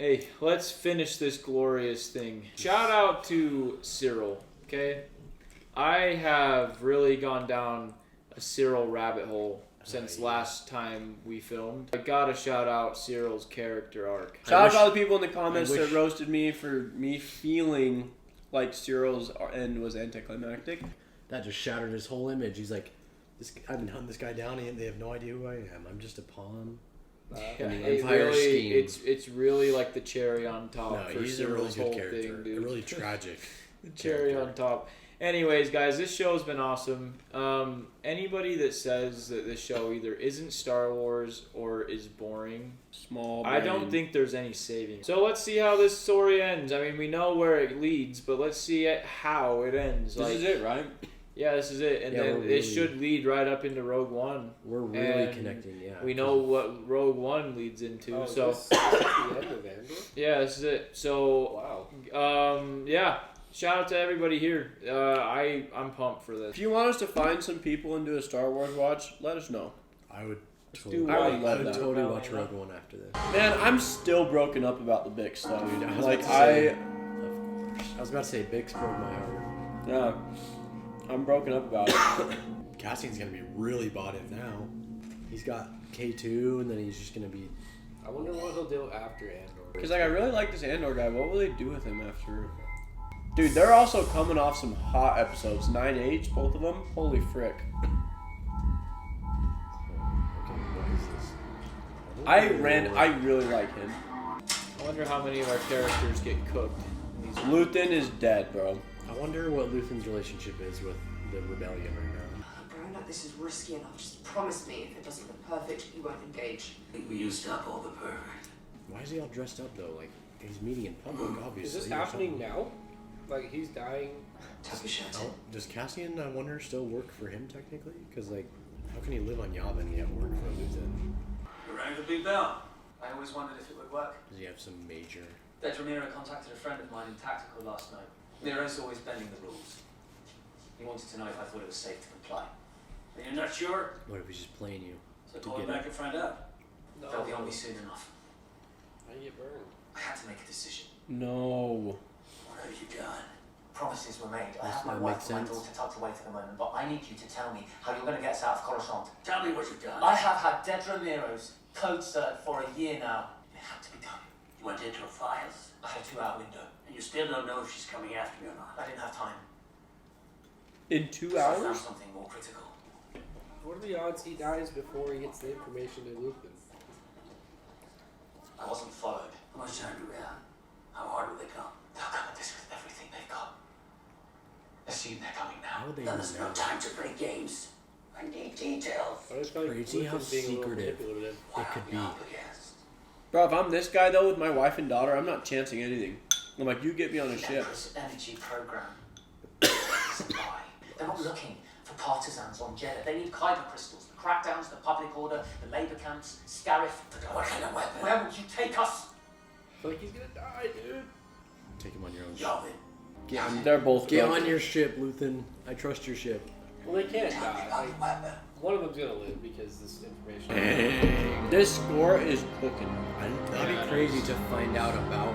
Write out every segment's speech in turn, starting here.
Hey, let's finish this glorious thing. Shout out to Cyril, okay? I have really gone down a Cyril rabbit hole since last time we filmed. I gotta shout out Cyril's character arc. Shout out to all the people in the comments that roasted me for me feeling like Cyril's end was anticlimactic. That just shattered his whole image. He's like, I've been hunting this guy down and they have no idea who I am. I'm just a pawn. Empire scheme. It's really like the cherry on top. No, for he's Cyril's a really good whole character. thing, dude. Really tragic. The cherry on top. Anyways, guys, this show's been awesome. Anybody that says that this show either isn't Star Wars or is boring, I don't think there's any saving. So let's see how this story ends. I mean, we know where it leads, but let's see how it ends. This is it, right? Yeah, this is it. And then it should lead right up into Rogue One. We're really connecting, yeah. We know what Rogue One leads into. Oh, so this is the end of Andor? yeah, this is it. So yeah. Shout out to everybody here. I'm pumped for this. If you want us to find some people and do a Star Wars watch, let us know. I would totally watch Rogue One after this. Man, I'm still broken up about the Bix stuff. Dude, of course. I was about to say Bix broke my heart. Yeah, I'm broken up about it. Cassian's gonna be really bought in now. He's got K2, and then he's just gonna be. I wonder what he'll do after Andor. Because I really like this Andor guy. What will they do with him after? Dude, they're also coming off some hot episodes. 9H, both of them. Holy frick. Okay, what is this? I really like him. I wonder how many of our characters get cooked. Luthen is dead, bro. I wonder what Luthen's relationship is with the rebellion right now. Bro, this is risky enough. Just promise me if it doesn't look perfect, you won't engage. I think we used up all the pervert. Why is he all dressed up though? Like he's meeting in public, obviously. Is this happening now? Like he's dying? Does Cassian, I wonder, still work for him technically? Because like, how can he live on Yavin yet work for Luthen? You rang the big bell. I always wondered if it would work. Does he have some major? Nero contacted a friend of mine in tactical last night. Nero's always bending the rules. He wanted to know if I thought it was safe to comply. But you're not sure? What if he's just playing you? So call him back and find out. No. They'll be on me soon enough. How do you get burned? I had to make a decision. No. What have you done? Promises were made. I That have my makes wife and my sense. daughter tucked away for the moment, but I need you to tell me how you're going to get us out of Coruscant. Tell me what you've done. I have had Dedra Nero's code cert for a year now. It had to be done. You went into her files? I had a 2-hour window. And you still don't know if she's coming after me or not? I didn't have time. In 2 So I found hours? something more critical. What are the odds he dies before he gets the information to Luthen? I wasn't followed. How much time do we have? How hard will they come? They'll come at this with everything they've got. Assume they're coming now. How would they Then even there's know? no time to play games. I need details. I just feel like Crazy how Luthen's being a little secretive manipulative. it could be. Up against? Bro, if I'm this guy though with my wife and daughter, I'm not chancing anything. I'm like, you get me on a The ship. Emperor's energy program is a lie. They're not looking for partisans on Jeddah. They need kyber crystals. The crackdowns, the public order, the labor camps, Scarif. What kind of weapon? Where would you take us? I feel like he's gonna die, dude. Take him on your own ship. Yavin. They're both Get good. on your ship, Luthen. I trust your ship. Well, they can't Tell me die. about Like, the weapon. one of them's gonna live because this information. This score is cooking. That'd be crazy to find out about.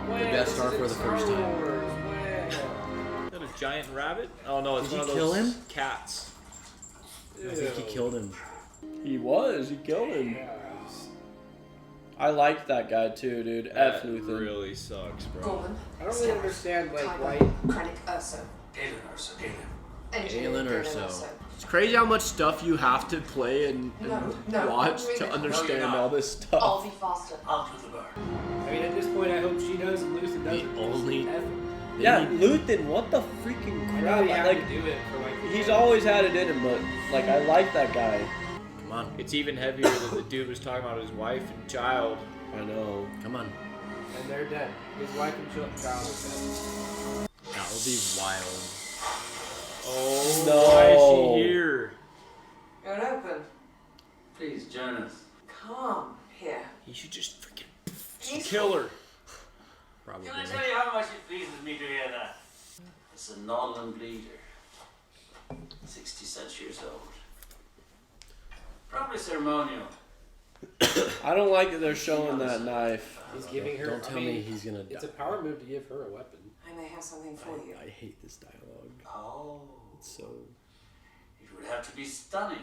Wow, Death this Star is for in the Star first time. Wars. Wow. Is that a giant rabbit? Oh no, it's Did one he of kill those him? cats. I think he killed him. He killed him. Yeah. I liked that guy too, dude. F Luthen. really sucks, bro. Gorman. I don't really understand like why. Krennic Urso. Galen Ursa, Galen. Engineer Galen Urso. It's crazy how much stuff you have to play and No, watch really. to understand not. all this I'll stuff. be faster. Out with the bird. I mean, at this point, I hope she does and Luthen doesn't. The only- Yeah, Luthen, what the freaking I crap? really have Like, to do it for like. he's always had it in him, but like, I like that guy. Come on. It's even heavier than the dude was talking about his wife and child. I know. Come on. And they're dead. His wife and child is dead. That would be wild. Oh, No. why is she here? You're open. Please join us. Come here. He should just freaking Peaceful. kill her. Probably. Can I tell you how much it pleases me to hear that? It's a Northern bleeder. 60 cents years old. Probably ceremonial. I don't like that they're showing that knife. He's giving her. Don't tell me he's gonna. It's a power move to give her a weapon. I may have something for you. I hate this dialogue. Oh. It's so. It would have to be stunning.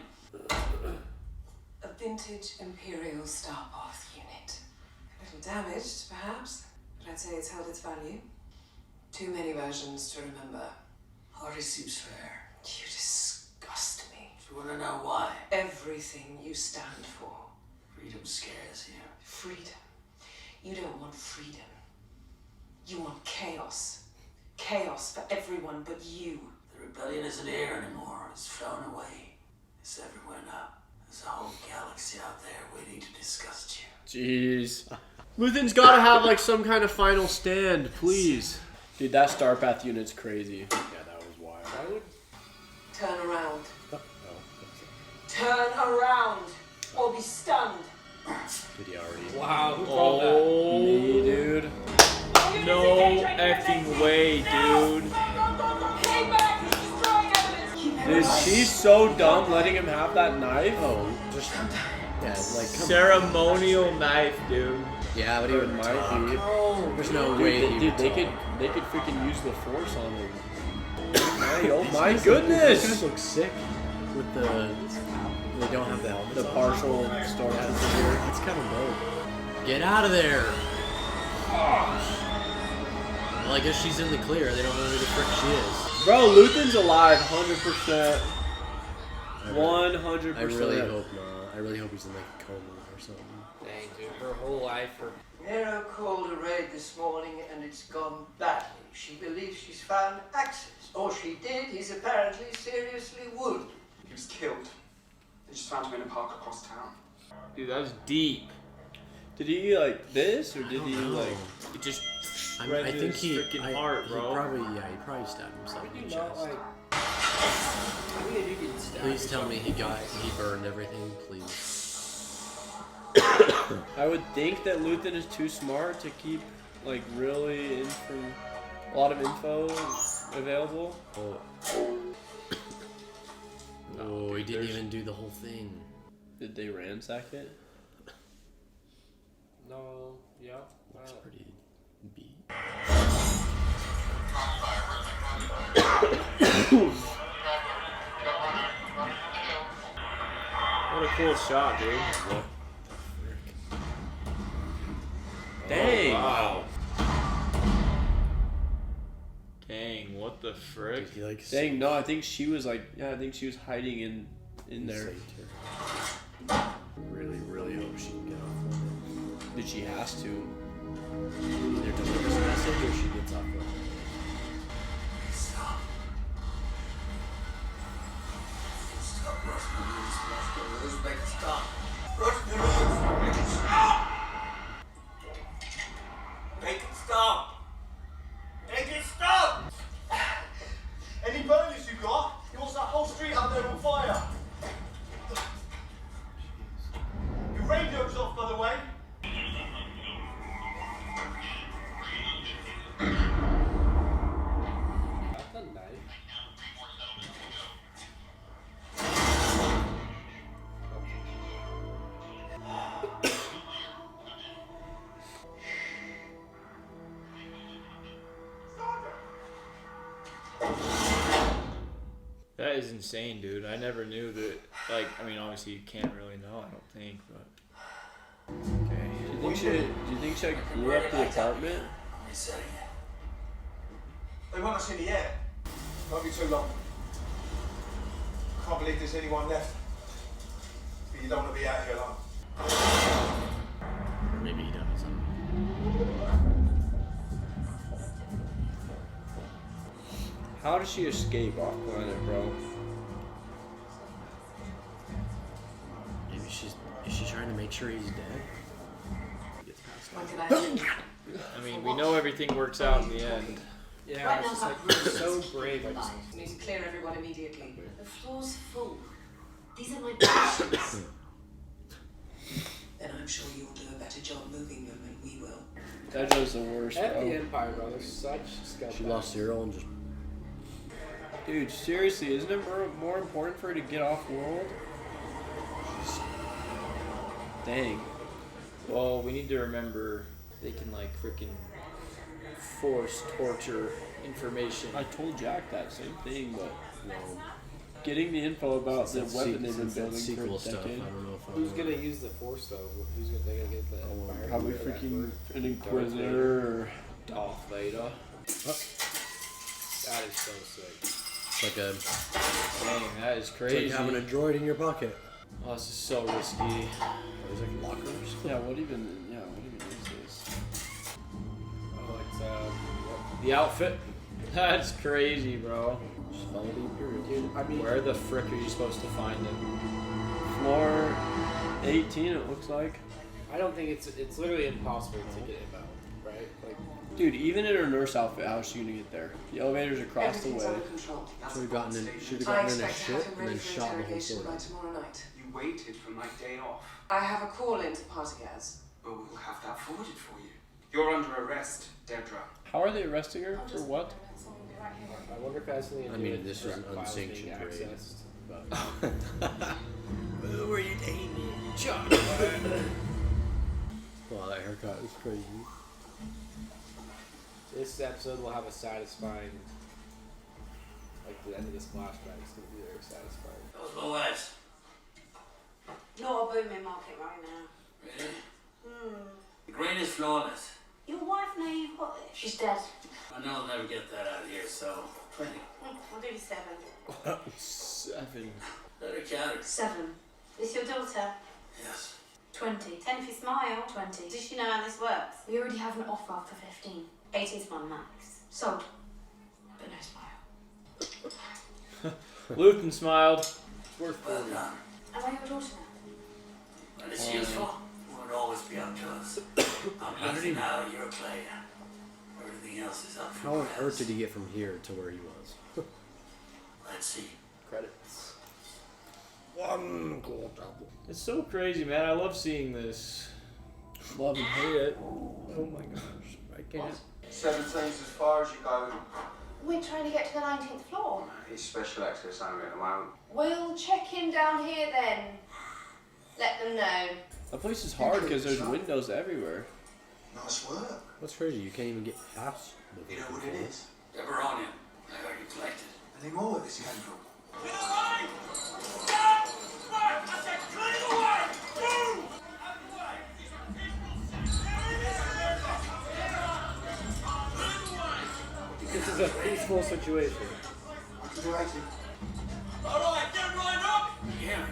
A vintage Imperial Starpath unit. A little damaged, perhaps, but I'd say it's held its value. Too many versions to remember. Hardly seems fair. You disgust me. Do you want to know why? Everything you stand for. Freedom scares you. Freedom. You don't want freedom. You want chaos. Chaos for everyone but you. The rebellion isn't here anymore. It's flown away. It's everywhere now. There's a whole galaxy out there waiting to disgust you. Jeez. Luthen's gotta have like some kind of final stand, please. Dude, that Starpath unit's crazy. Yeah, that was wild. I would. Turn around. Oh, Turn around. Or be stunned. did he already? Wow, who called that? Oh, Me, dude. no effing way, dude. Dude, she's so dumb letting him have that knife. Oh, just yeah, like come Ceremonial knife, dude. on. Yeah, but he would Might be. There's no Dude, way. they could freaking use the force on him. Oh my goodness! This looks sick with the. They don't have the helmets. The on. partial Yeah, Starpath. it's kind of dope. Get out of there! Well, I guess she's in the clear. They don't know who the frick she is. Bro, Luthen's alive, 100%. 100%. I really hope not. I really hope he's in like a coma or something. Dang, dude, her whole life, her. Nero called a raid this morning and it's gone badly. She believes she's found access. Or she did. He's apparently seriously wounded. He was killed. They just found him in a park across town. Dude, that was deep. Did he like this, or did he like... It just I right think through his freaking heart, bro. He probably stabbed himself Would in you the not chest. like? I mean, if you get stabbed. Please tell me he burned everything, please. I would think that Luthen is too smart to keep, like, really a lot of info available. Oh, he didn't even do the whole thing. Did they ransack it? No, yeah. Looks pretty beat. What a cool shot, dude. Dang! Wow. Dang, what the frick? Did he like Dang, no, I think she was like, yeah, I think she was hiding in there. saved her? Really, really hope she can get off of it. Did she has to? Either delivers a message or she gets off of it. Stop. Stop rushing. Make it stop. Rushing. Make it stop. Make it stop. Make it stop. Any burners you got? He wants that whole street out there on fire. Your radio's off, by the way. That's a knife. That is insane, dude. I never knew that. Like, I mean, obviously you can't really know. I don't think, but. Okay. Do you think she like, blew up the apartment? I'm resetting it. They want us in the air. Won't be too long. Can't believe there's anyone left. But you don't want to be out here alone. Or maybe he does. How does she escape off planet, bro? Maybe is she trying to make sure he's dead? He gets past What that. can I do? I mean, we know everything works out in the end. Yeah, Right it's now, just like that room so is brave. I just. We need to clear everyone immediately. The floor's full. These are my patients. Then I'm sure you'll do a better job moving them than we will. That was the worst, At the bro. Empire, bro, they're such scumbags. She lost Cyril and just. Dude, seriously, isn't it more important for her to get off world? Dang. Well, we need to remember they can like freaking force torture information. I told Jack that same thing, but getting the info about the weapon they've been building for a decade. Who's gonna use the Force though? Who's gonna they gonna get the Empire? Probably freaking an Inquisitor or Darth Vader. That is so sick. It's like a. Dang, that is It's crazy. like having a droid in your pocket. Oh, this is so risky. There's like lockers. yeah. What even is this? Oh, it's The outfit. That's crazy, bro. Just follow the Imperial. dude. I mean, Where the frick are you supposed to find it? Floor 18. It looks like. I don't think it's literally impossible to get him out, right? Like, Dude, even in her nurse outfit, how's she gonna get there? The elevator's across the Everything's way. under control. Should have gotten in. Should have I gotten in a expect to ship have him and ready then for shot the whole interrogation by sword. tomorrow night. You waited for my day off. I have a call into Partigaz. Well, we'll have that forwarded for you. You're under arrest, Dedra. How are they arresting her for what? I wonder if that's something to I do mean, with this was an direct files being unsanctioned raid. accessed, but Where you taking me? Wow, that haircut is crazy. this episode will have a satisfying, like the end of this flashback is gonna be very satisfying. Those boys. Not a booming market right now. Really? Hmm. The grain is flawless. Your wife now you've got this. She's dead. I know I'll never get that out of here, so 20. I'll do 7. 7. Let her count it. 7. This your daughter? Yes. 20. 10 if you smile. 20. Does she know how this works? We already have an offer for 15. 18's my max. Sold. But no smile. Luthen smiled. It's worth Well 40. done. Am I your daughter now? When it's useful, it would always be up to us. I'm Luthen now, you're Clay. Everything else is up for How on grabs. earth did he get from here to where he was? Let's see. Credits. One gold apple. It's so crazy, man. I love seeing this. Love and hate it. Oh my gosh, I can't. 17's as far as you go. We're trying to get to the 19th floor. It's special access only at the moment. We'll check in down here then. Let them know. That place is hard because there's windows everywhere. Nice work. What's crazy? You can't even get past the. You know what it is? Deboronian. I heard you collected. Any more where this came from? This is a peaceful situation. Alright, get lined up! Yeah.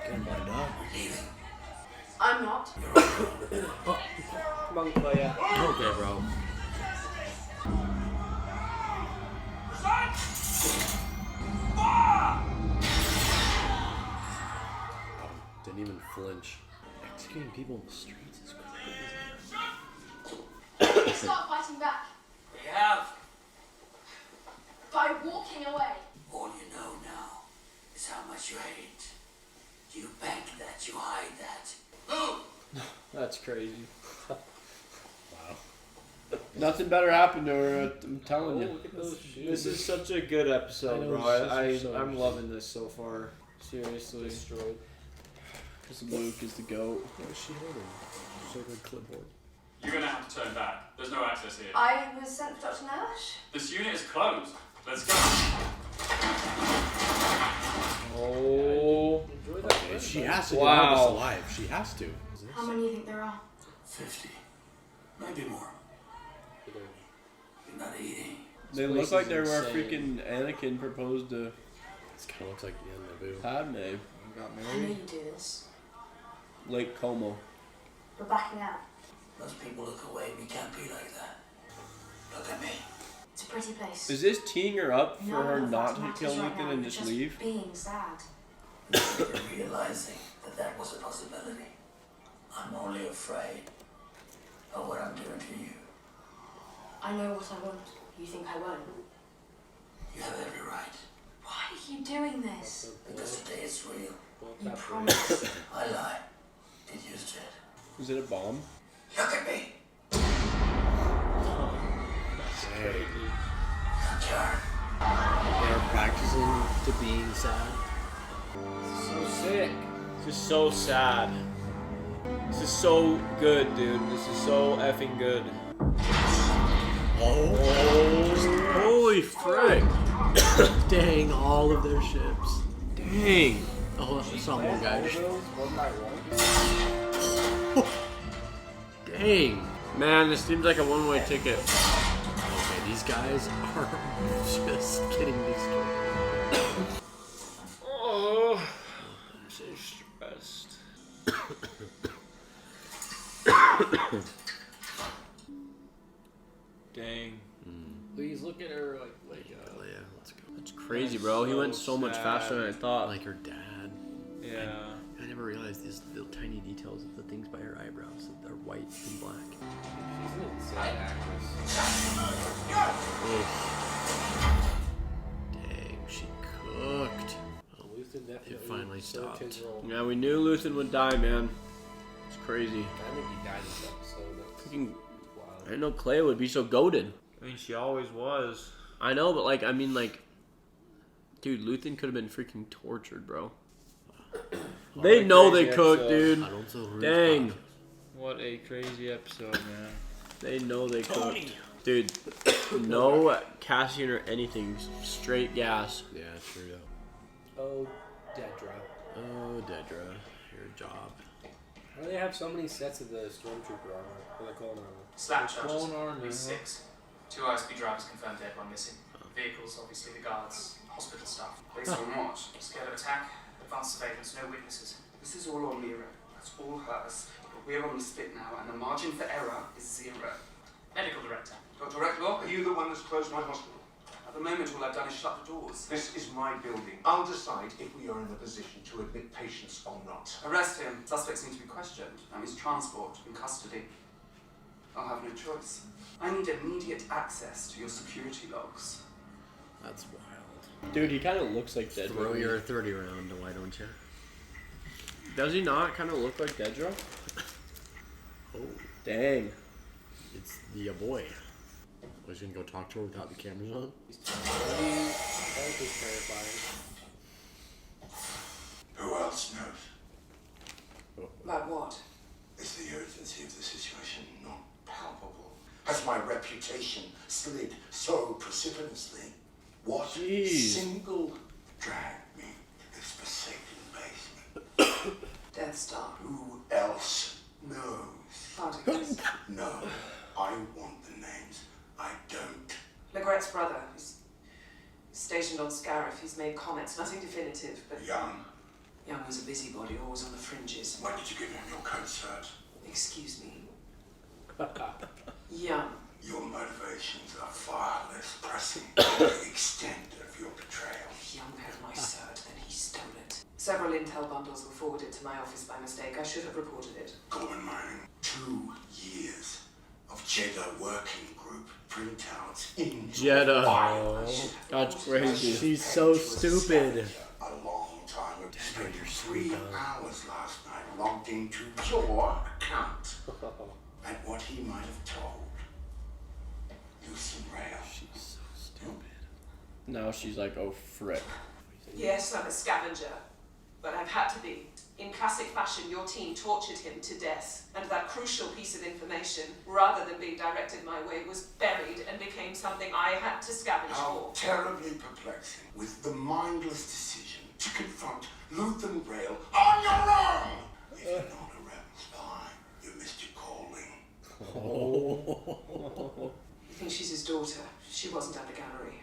Can't find out. We're leaving. I'm not. Come on, Clay. Okay, bro. Didn't even flinch. Executing people in the streets is crazy. Start fighting back We have. by walking away. All you know now is how much you hate. You bank that, you hide that. Move! That's crazy. Nothing better happened to her. I'm telling you. Look at those shoes. This is such a good episode, I know, bro. it's so I'm loving this so far. Seriously. Destroyed. Because Luke is the goat. What is she holding? Sacred clipboard. You're gonna have to turn back. There's no access here. I was sent for Dr. Nash. This unit is closed. Let's go. Oh. Enjoy that. Okay, she has to Wow. get this alive. She has to. How many do you think there are? 50. Maybe more. You're not eating. They place look like is they were insane. freaking Anakin proposed to This kind of looks like the end of Naboo. Padme. Got I know married. you do this. Lake Como. We're backing out. Most people look away. We can't be like that. Look at me. It's a pretty place. Is this teeing her up for None her of not that to kill matters right Luthen now. and You're just leave? Being sad. You're realizing that that was a possibility. I'm only afraid of what I'm doing to you. I know what I want. You think I won't? You have every right. Why are you doing this? Because today it's real. You promised. I lie. It used it. Is it a bomb? Look at me. Turn. They're practicing to being sad. So sick. This is so sad. This is so good, dude. This is so effing good. Oh. Holy frick. Dang, all of their ships. Dang. Oh, I saw one guy. One by one. Dang. Man, this seems like a one-way ticket. Okay, these guys are just getting destroyed. Oh, I'm so stressed. Dang. Please look at her like Yeah, let's go. That's crazy, bro. He went so much faster than I thought. Like her dad. Yeah. I never realized these little tiny details of the things by her eyebrows. That they're white and black. she's an insane actress. Dang, she cooked. Luthen definitely It finally served stopped. his role. Yeah, we knew Luthen would die, man. It's crazy. I think he died this episode. That's Freaking, wild. I didn't know Clea would be so goated. I mean, she always was. I know, but like, I mean, like, dude, Luthen could have been freaking tortured, bro. They know they cooked, dude. Dang. What a crazy episode, man. They know they cooked. Dude, no Cassian or anything. Straight gas. Yeah, true though. Oh, Dedra. Oh, Dedra, your job. Why do they have so many sets of the Stormtrooper armor? What are they called armor? Slap charges. Clone armor. At least 6. 2 ISP drivers confirmed dead, 1 missing. Vehicles, obviously the guards, hospital staff. Based on what? Scale of attack, advanced surveillance, no witnesses. This is all on Mira. That's all hers. But we're on the spit now, and the margin for error is 0. Medical director. Dr. Recklock, Are you the one that's closed my hospital? at the moment all I've done is shut the doors. This is my building. I'll decide if we are in the position to admit patients or not. Arrest him. Suspects need to be questioned. That means transport and custody. I'll have no choice. I need immediate access to your security logs. That's wild. Dude, he kind of looks like Dedra. Throw your 30 round, why don't you? Does he not kind of look like Dedra? Oh, Dang. it's the boy. Was you gonna go talk to her without the cameras on? That is terrifying. Who else knows? About what? Is the urgency of the situation not palpable? Has my reputation slid so precipitously? What single dragged me to this forsaken basement? Death Star. Who else knows? Particles. No, I want the names. I don't. Legrette's brother. He's stationed on Scarif. He's made comments. Nothing definitive, but... Young, Young was a busybody, always on the fringes. when did you give him your code cert? Excuse me. Young. Your motivations are far less pressing than the extent of your betrayal. If Young had my cert, then he stole it. Several intel bundles were forwarded to my office by mistake. I should have reported it. Gorman mining. 2 years of Jeddah working group printouts in Jeddah. files. That's crazy. She's so stupid. A long time ago. Spent 3 hours last night logged into your account. And what he might have told Luthen Rael. She's so stupid. Now she's like, oh frick. Yes, I'm a scavenger. But I've had to be. In classic fashion, your team tortured him to death. And that crucial piece of information, rather than being directed my way, was buried and became something I had to scavenge How for. terribly perplexing with the mindless decision to confront Luthen Rael on your own. If you're not a rebel spy, you missed your calling. You think she's his daughter? She wasn't at the gallery.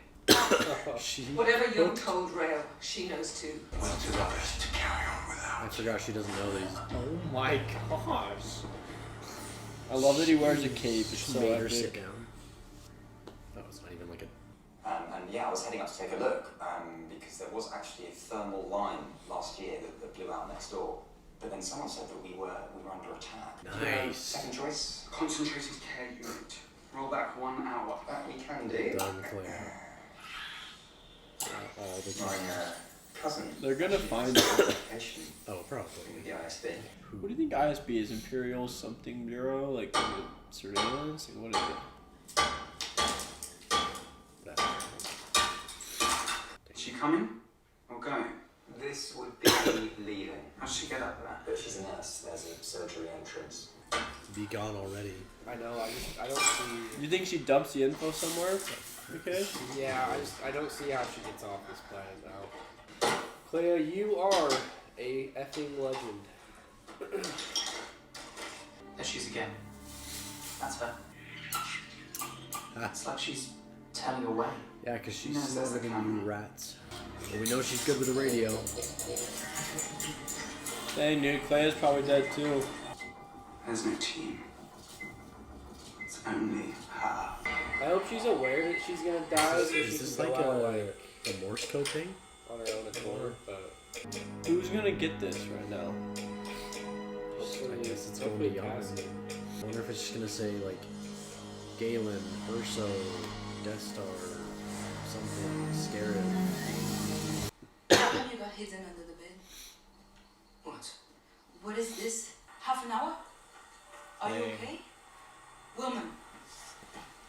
She Whatever Young told Rael, she knows too. We'll do our best to carry on I without. forgot she doesn't know these. Oh my gosh. I love that he wears a cape. It's so Made her sit epic. down. That was not even like a. And yeah, I was heading up to take a look because there was actually a thermal line last year that blew out next door. But then someone said that we were under attack. Nice. Second choice? Concentrated care unit. Roll back 1 hour. That we can do. Done, Claire. All the My time. cousin. They're gonna find it. Education Oh, probably. with the ISB. What do you think ISB is? Imperial something bureau? Like is it surveillance? Like, what is it? Is she coming or going? This would be be leaving. How did she get up there? But she's a nurse. There's a surgery entrance. Be gone already. I know. I don't see. You think she dumps the info somewhere? Okay. Yeah, I don't see how she gets off this planet now. Clea, you are a effing legend. There she is again. That's her. It's like she's telling away. Yeah, because she's knows that's smarter the than you camera. rats. Well, we know she's good with the radio. Dang, dude, Clea's probably dead too. There's no team. It's only her. I hope she's aware that she's gonna die. So Is she this can like go out, a Morse code thing? on her own accord, but Who's gonna get this right now? I guess it's going hopefully to Yavin. Cassie. I wonder if it's just going to say, like, Galen, Urso, Death Star, something, Scarab. How come you got hidden under the bed? What? What is this? Half an hour? Are you Hey. okay? Wilman.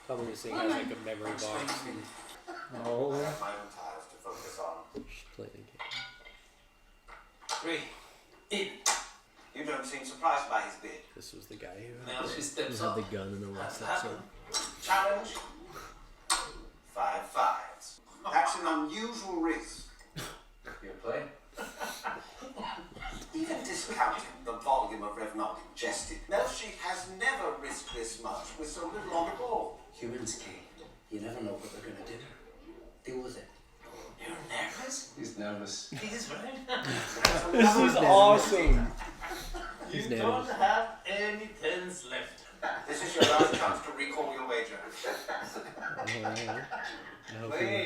Tell me this thing has like a memory box. Oh. I have my own tires to focus on. She's playing a game. 3. In. You don't seem surprised by his bid. This was the guy who Now she had steps the up. gun in the last That's episode. Challenge. 5 5s. That's an unusual risk. You play? Even discounting the volume of Revenant ingested, Melshi has never risked this much with so little on the board. Humans key. You never know what they're gonna do. Deal with it. You're nervous? He's nervous. He's right. This is awesome. His You name don't is- have any tens left. This is your last chance to recall your wager.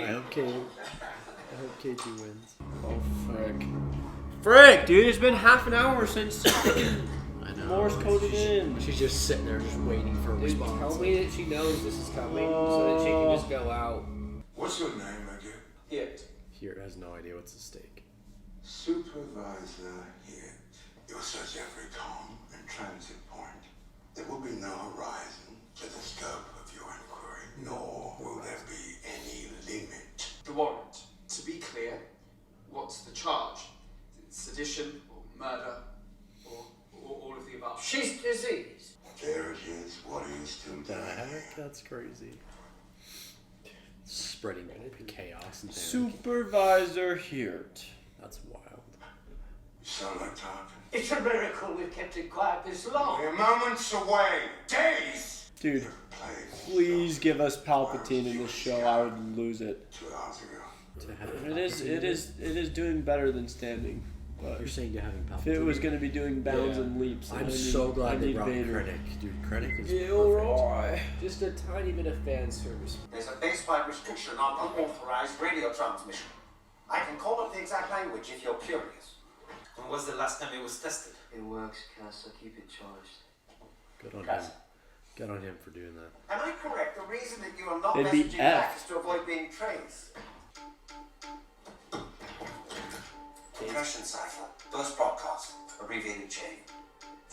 I hope KG wins. Oh, frick. Frick, dude, it's been half an hour since I know. Morse coded in. She's just sitting there, just waiting for a Dude, response. tell me that she knows this is coming so that she can just go out. What's your name again? Hit. Here has no idea what's at stake. Supervisor Hit. You'll search every com and transit point. There will be no horizon to the scope of your inquiry, nor will there be any limit. The warrant. To be clear, what's the charge? Sedition or murder or all of the above? She's diseased. There it is. What are you still The doing? heck? That's crazy. Spreading chaos and panic. Supervisor Hirt. That's wild. You sound like talking. It's a miracle we've kept it quiet this long. We're moments away. Days. Dude, please give us Palpatine in this show. I would lose it. 2 hours ago. To have It is doing better than standing. But You're saying to having Palpatine. if it was going to be doing bounds Yeah. and leaps, then I'm I need- so I glad they need brought Vader. Krennic. Dude, Krennic is Yeah, perfect. alright. Just a tiny bit of fan service. There's a baseline restriction on unauthorized radio transmission. I can call up the exact language if you're curious. When was the last time it was tested? It works, Cass, so keep it charged. Good on Yes. him. Good on him for doing that. Am I correct? The reason that you are not It'd be messaging F. back is to avoid being traced. Impression cipher. Burst broadcast. Abbreviated chain.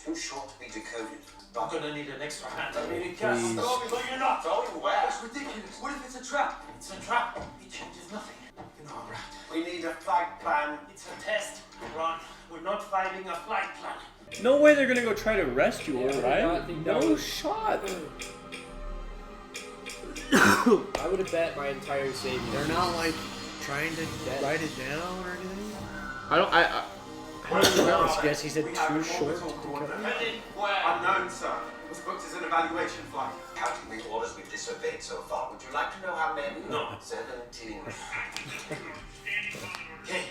Too short to be decoded. I'm gonna need an extra hand. I mean, it Please. can't stop me, but you're not going where? That's ridiculous. What if it's a trap? It's a trap. It changes nothing. You know, I'm right. We need a flight plan. It's a test, Ron. We're not filing a flight plan. No way they're going to go try to rescue her, Yeah, I right? don't think that No was- shot. I would have bet my entire savings. They're not like trying to write it down or anything. I don't know. I guess he said We have too an short. orbital coordinate. Heading where? Unknown, sir. It was booked as an evaluation flight. Counting the orders we've disobeyed so far, would you like to know how many? No. 17. Okay.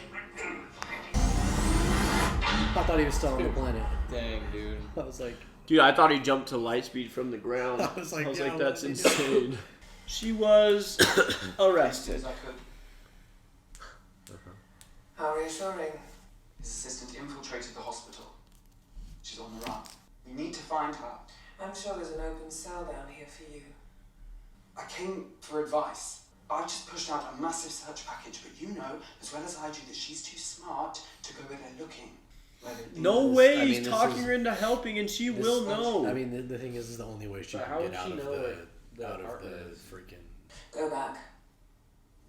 I thought he was still on the planet. Dang, dude. I was like, Dude, I thought he jumped to light speed from the ground. I was like, yeah, that's what did he do? insane. She was arrested. As I could. How reassuring. His assistant infiltrated the hospital. She's on the run. We need to find her. I'm sure there's an open cell down here for you. I came for advice. I just pushed out a massive search package, but you know as well as I do that she's too smart to go where they're looking. Where they No This- way I mean, he's this talking is- her into helping, and she will know. I mean, the thing is the only way she But can how get would out she of know the that out of partner the is- freaking. Go back.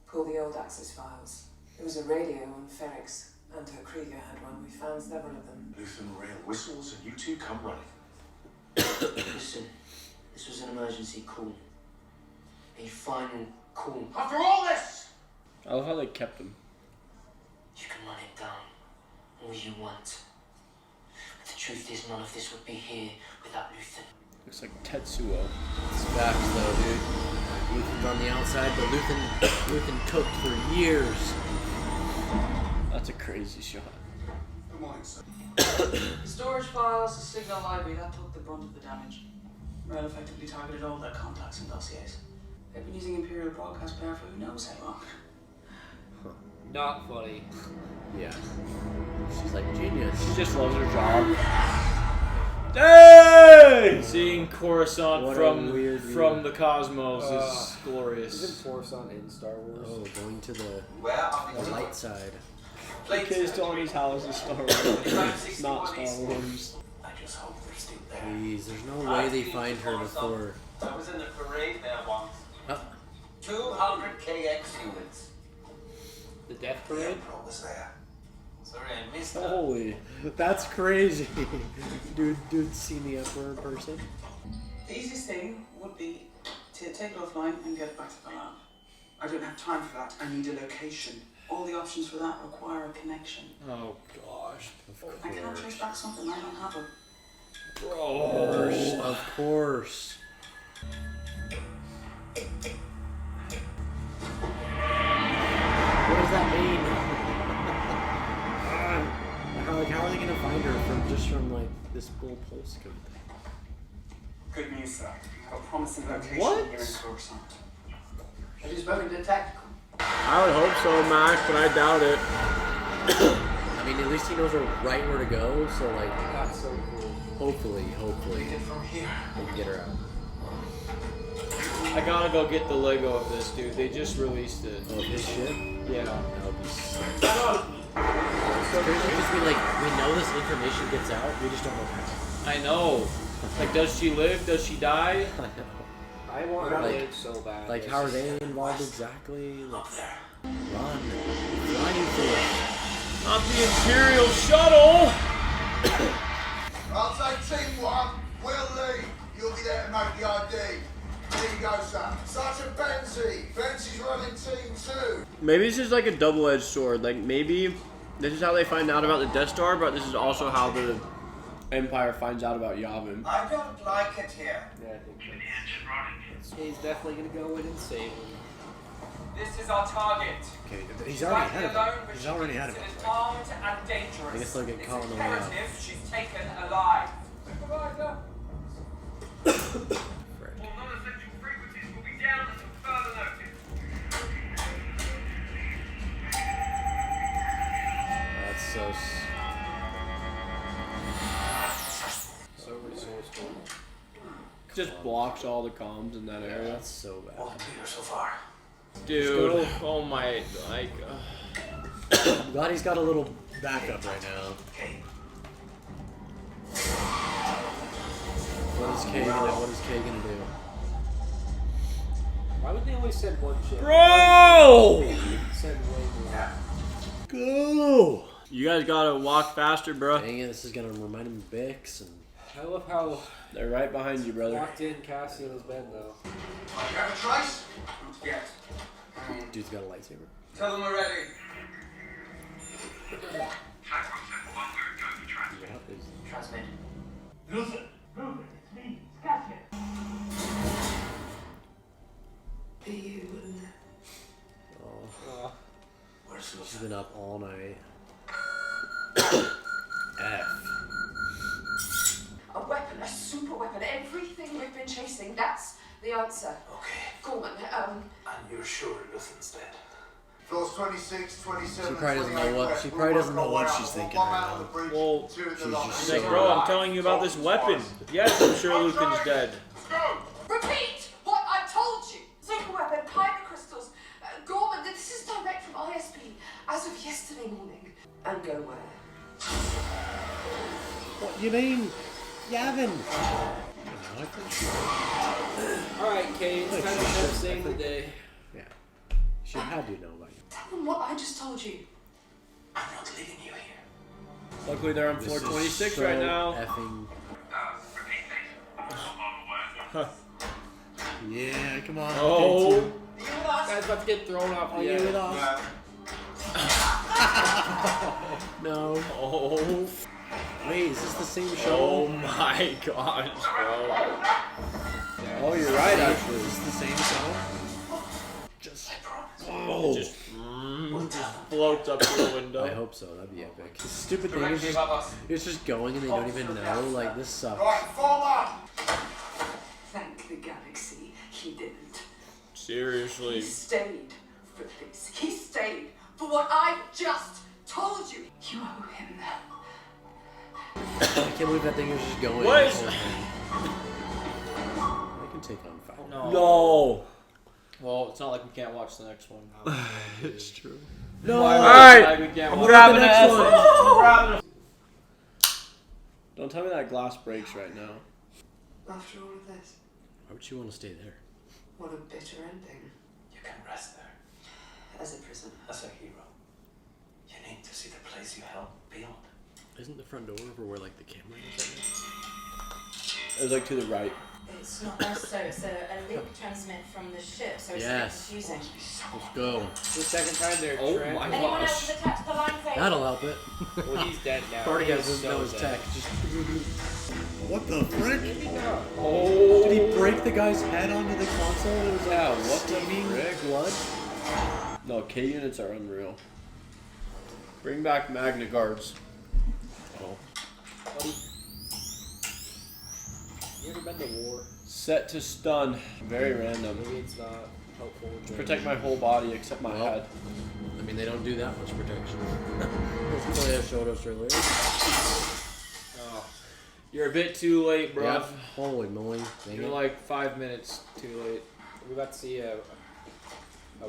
Pull the old access files. There was a radio on Ferrix. And her Krieger had one. We found several of them. Luthen Rael whistles and you two come running. Listen, this was an emergency call. A final call. After all this! I love how they kept him. You can run it down all you want. But the truth is, none of this would be here without Luthen. Looks like Tetsuo. It's facts though, dude. Luthen's on the outside, but Luthen cooked for years. That's a crazy shot. Good morning, sir. Storage files, the signal library, that took the brunt of the damage. Rael effectively targeted all their contacts and dossiers. They've been using Imperial broadcast power for who knows how long. Not funny. Yeah. She's like genius. She just loves her job. Dang! Seeing Coruscant What a from weird the cosmos is glorious. Isn't Coruscant in Star Wars? Oh, going to the Where light side. The kid's telling his house is Star Wars. It's not Star Wars. I just hope they're still there. Please, there's no way they find her before. I was in the parade there once. Huh? 200 KX units. The Death Parade? What was there? Sorry, I missed that. Holy, that's crazy. Dude, see the Emperor in person? The easiest thing would be to take it offline and get it back to the lab. I don't have time for that. I need a location. All the options for that require a connection. Oh gosh. I can't trace back something I don't have a... Of course. What does that mean? How are they gonna find her from this little pulse code thing? Good news, sir. I have a promising location What? here in Coruscant. It is moving to tactical. I would hope so, Mac, but I doubt it. I mean, at least he knows right where to go, so like, That's so cool. hopefully, From here. they can get her out. I gotta go get the Lego of this, dude. They just released it. Oh, his shit? Yeah. That would be sick. So there's just be like, we know this information gets out, we just don't know how. I know. Like, does she live? Does she die? I know. I want her to Like- live so bad. Like, It's how are just- they involved exactly? Like, run. Fly you through it. Not the Imperial shuttle! I'll take team one. Will lead. You'll be there to make the ID. There you go, sir. Sergeant Benzie. Benzie's running team two. Maybe this is like a double-edged sword. Like, maybe this is how they find out about the Death Star, but this is also how the Empire finds out about Yavin. I don't like it here. Yeah, I think so. He's definitely gonna go in and save him. This is our target. Okay, he's already ahead of him. He's already ahead of him. Considered armed and dangerous. I guess they'll get It's caught on the way out. imperative she's taken alive. Supervisor. Frick. All non-essential frequencies will be down until further notice. That's so... So resourceful. Just blocks all the comms in that area. That's so bad. All clear so far. Dude, oh my, like... I'm glad he's got a little backup right now. What is Kay gonna do? Why would they only send one ship? Bro! Send way more. Go! You guys gotta walk faster, bro. Dang it, this is gonna remind him of Bix and... I love how They're right behind you, brother. locked in Cassian has been though. You have a trace? Not yet. Dude's got a lightsaber. Tell them we're ready. Transmit. Luthen. Be you and... Oh, Where's she's Luthen? been up all night. F. A weapon, a super weapon, everything we've been chasing, that's the answer. Okay. Gorman, And you're sure Luthen's dead? Floors 26, 27, She probably doesn't know what- she probably doesn't know what she's thinking right now. Well, she's just She's like, so- bro, I'm telling you about this weapon. Yes, I'm sure Luthen's dead. repeat what I told you! Super weapon, kyber crystals. Gorman, this is direct from ISP, as of yesterday morning. And go where? What you mean? Yavin! Alright, Kate, it's time to save the day. Yeah. She had to know about you. Tell them what I just told you. I'm not leaving you here. Luckily, they're on floor 26 right now. Effing. Yeah, come on. Oh. Guy's about to get thrown off the edge. No. Oh. Wait, is this the same show? Oh my gosh, bro. Oh, you're right, actually. Is this the same show? Just floats up through the window. I hope so. That'd be epic. The stupid thing is it's just going and they don't even know. Like, this sucks. Thank the galaxy he didn't. Seriously. He stayed for this. He stayed for what I just told you. You owe him that. I can't believe that thing is just going. What is I can take on fire. No. Well, it's not like we can't watch the next one. It's true. No. Alright. We can't I'm watch grabbing the next one. Don't tell me that glass breaks right now. After all of this, Why would you want to stay there? what a bitter ending. You can rest there. As a prisoner. As a hero. You need to see the place you helped build. Isn't the front door over where like the camera is? It was like to the right. It's not necessary. It's a link transmit from the ship, so it's a bit Yes. confusing. Let's go. The second time they're Oh trapped. my Anyone else gosh. is attached to the line phase? That'll help it. Well, he's dead now. Party He guy is doesn't know his dead. tech. Just... What the frick? Oh. Did he break the guy's head onto the console? It was like Yeah, what the steaming frick? blood. No, K units are unreal. Bring back Magna Guards. Oh. You ever been to war? Set to stun. Very random. Maybe it's not helpful. To protect my whole body except my Well. head. I mean, they don't do that much protection. As Clay showed us earlier. Oh. You're a bit too late, bro. Yeah. Holy moly. Dang You're it. like 5 minutes too late. We're about to see a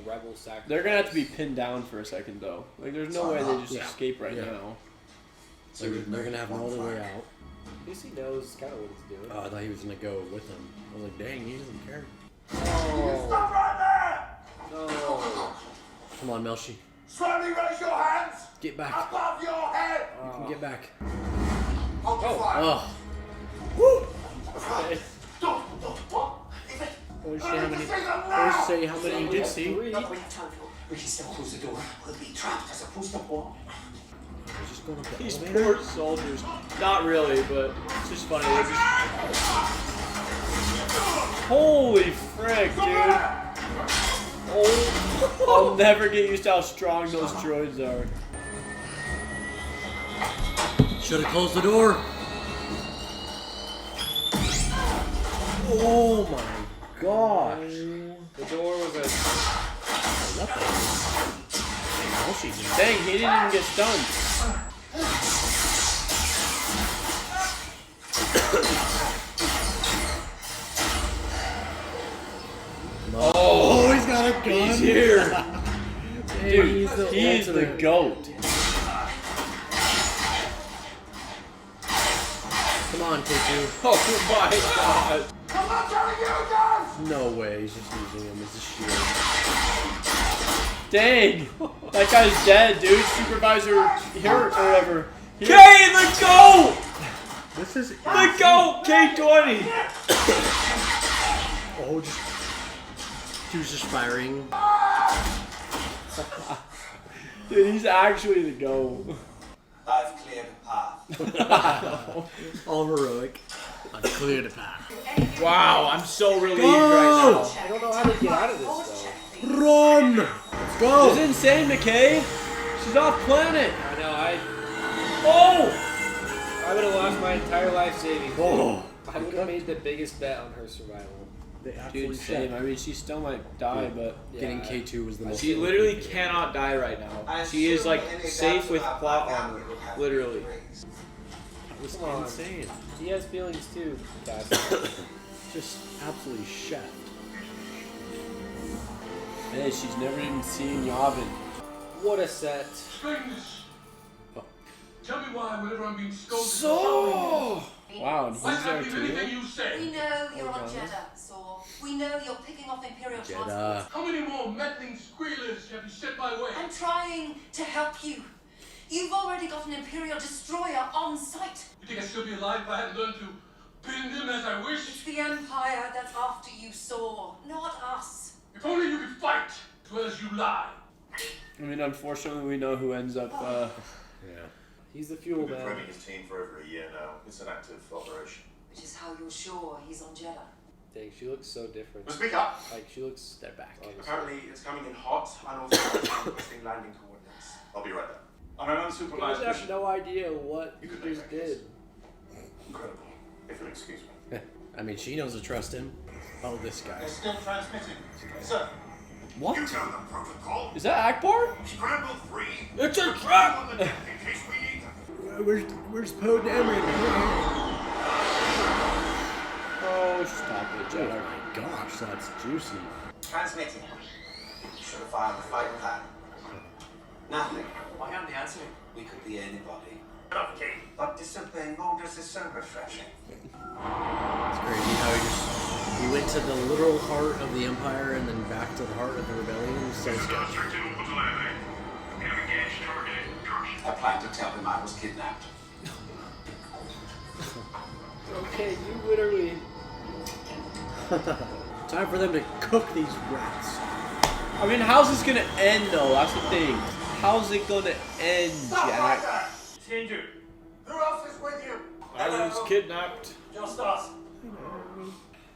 rebel sacrifice. They're gonna have to be pinned down for a second though. Like there's no way they just Yeah. escape right Yeah. now. They're gonna have no other way out. At least he knows kind of what he's doing. Oh, I thought he was gonna go with them. I was like, dang, he doesn't care. Stop right there! No. Come on, Melshi. Slowly raise your hands Get back. above your head. You can get back. Hold your fire. Oh. What? What did say how many you did see? Not that we have time for. We can still close the door. We'll be trapped as opposed to what? He's just going up the These elevator? poor soldiers. Not really, but it's just funny. They're just... Holy frick, dude. Oh, I'll never get used to how strong those droids are. Should have closed the door. Oh my gosh. The door was a. Dang, he didn't even get stunned. Oh, he's got a gun. He's here. Hey, Dude, he's the ultimate. GOAT. Come on, K2. Oh my god. I'm not telling you guys! No way, he's just using him as a shield. Dang. That guy's dead, dude. Supervisor here or whatever. K, the GOAT! This is The GOAT! K20! Oh, just he was just firing. Dude, he's actually the GOAT. I've cleared a path. All heroic. I cleared the path. Wow, I'm so relieved Go! right I don't know how to get out of this though. Run! Let's go! now. It's insane, McKay. She's off planet. I know. Oh! I would have lost my entire life savings. Oh. I would have made the biggest bet on her survival. They Dude, absolutely same. should. I mean, she still might die, but Getting K2 was the most. she literally cannot die right now. She is like safe with plot armor, literally. That was Come on. insane. He has feelings too, Cass. Just absolutely chefed. Hey, she's never even seen Yavin. What a set. Strangers, Oh. tell me why whenever I'm being scolded. So. Wow, and I he's there can't believe anything too. you say. We know you're on Jeddah, Saw. We know you're picking off Imperial Jeddah. transports. How many more meddling squealers have you sent my way? I'm trying to help you. You've already got an Imperial destroyer on site. You think I should be alive if I hadn't learned to bend him as I wish? It's the Empire that's after you, Saw, not us. If only you could fight as well as you lie. I mean, unfortunately, we know who ends up. Yeah. He's the fuel We've been man. prepping his team for over a year now. It's an active operation. Which is how you're sure he's on Jeddah. Dang, she looks so different. Well, speak up. Like, she looks... They're back. Apparently, it's coming in hot and also requesting landing coordinates. I'll be right there. On an You unsupervised guys have mission. no idea what you could just did. Incredible. If you'll excuse me. I mean, she knows to trust him. Oh, this guy. They're still transmitting. Sir. What? You know the protocol. Is that Akbar? Scramble 3. It's a trap! On the deck in case we need them. Where's Poe Dameron? Oh, stop it, Oh Jack. my gosh, that's juicy. Transmitting. Should have fired the fight plan. Nothing. Why aren't they answering? We could be anybody. Okay. But disobeying orders is so refreshing. It's crazy how he went to the literal heart of the Empire and then back to the heart of the rebellion. So sketchy. I planned to tell him I was kidnapped. Okay, you literally... Time for them to cook these rats. I mean, how's this gonna end, though? That's the thing. How's it gonna end, Jack? Ginger. Who else is with you? I was kidnapped. Just us.